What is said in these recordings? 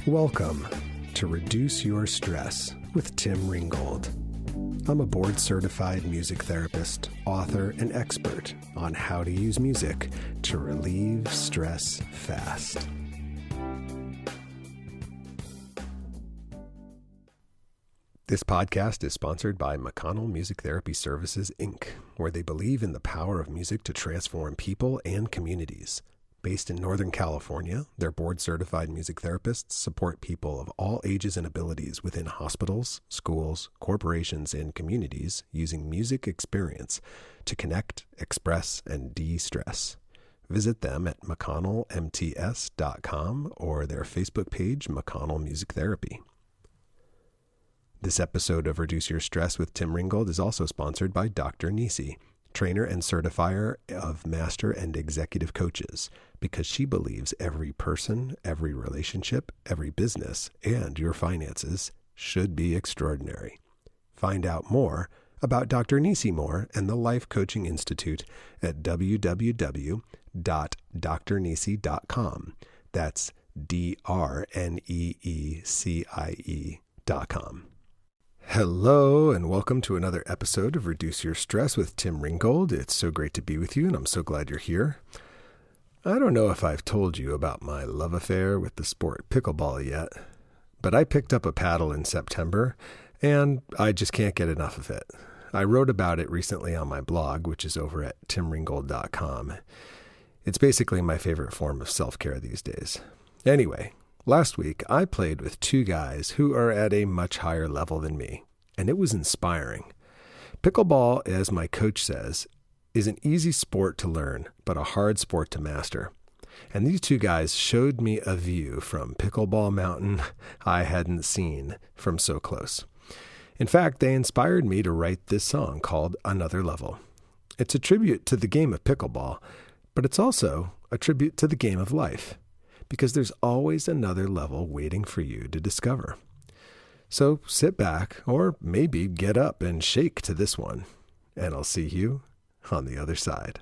Welcome to Reduce Your Stress with Tim Ringgold. I'm a board-certified music therapist, author, and expert on how to use music to relieve stress fast. This podcast is sponsored by McConnell Music Therapy Services, Inc., where they believe in the power of music to transform people and communities. Based in Northern California, their board-certified music therapists support people of all ages and abilities within hospitals, schools, corporations, and communities using music experience to connect, express, and de-stress. Visit them at mcconnellmts.com or their Facebook page, McConnell Music Therapy. This episode of Reduce Your Stress with Tim Ringgold is also sponsored by Dr. Nisi, trainer and certifier of master and executive coaches, because she believes every person, every relationship, every business, and your finances should be extraordinary. Find out more about Dr. Nisi Moore and the Life Coaching Institute at www.drnisi.com. That's DRNEECIE.com. Hello, and welcome to another episode of Reduce Your Stress with Tim Ringgold. It's so great to be with you, and I'm so glad you're here. I don't know if I've told you about my love affair with the sport pickleball yet, but I picked up a paddle in September, and I just can't get enough of it. I wrote about it recently on my blog, which is over at timringgold.com. It's basically my favorite form of self-care these days. Anyway, last week, I played with two guys who are at a much higher level than me, and it was inspiring. Pickleball, as my coach says, is an easy sport to learn, but a hard sport to master. And these two guys showed me a view from Pickleball Mountain I hadn't seen from so close. In fact, they inspired me to write this song called Another Level. It's a tribute to the game of pickleball, but it's also a tribute to the game of life, because there's always another level waiting for you to discover. So sit back, or maybe get up and shake to this one, and I'll see you on the other side.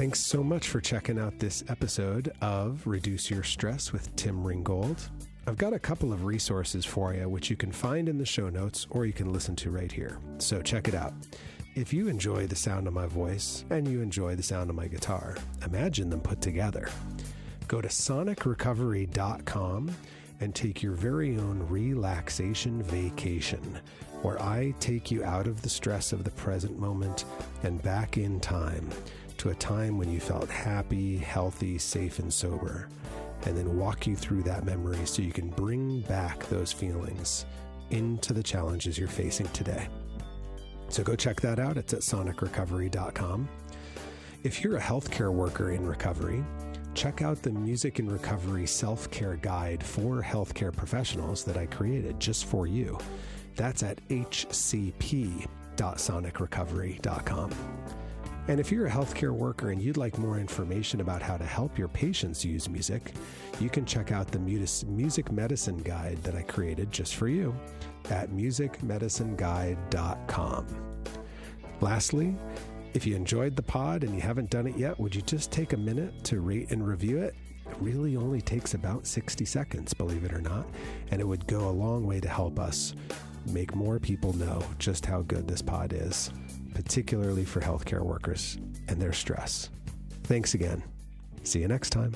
Thanks so much for checking out this episode of Reduce Your Stress with Tim Ringgold. I've got a couple of resources for you, which you can find in the show notes or you can listen to right here. So check it out. If you enjoy the sound of my voice and you enjoy the sound of my guitar, imagine them put together. Go to sonicrecovery.com and take your very own relaxation vacation, where I take you out of the stress of the present moment and back in time to a time when you felt happy, healthy, safe, and sober, and then walk you through that memory so you can bring back those feelings into the challenges you're facing today. So go check that out. It's at sonicrecovery.com. If you're a healthcare worker in recovery, check out the Music in Recovery Self-Care Guide for healthcare professionals that I created just for you. That's at hcp.sonicrecovery.com. And if you're a healthcare worker and you'd like more information about how to help your patients use music, you can check out the Music Medicine Guide that I created just for you at musicmedicineguide.com. Lastly, if you enjoyed the pod and you haven't done it yet, would you just take a minute to rate and review it? It really only takes about 60 seconds, believe it or not, and it would go a long way to help us make more people know just how good this pod is, particularly for healthcare workers and their stress. Thanks again. See you next time.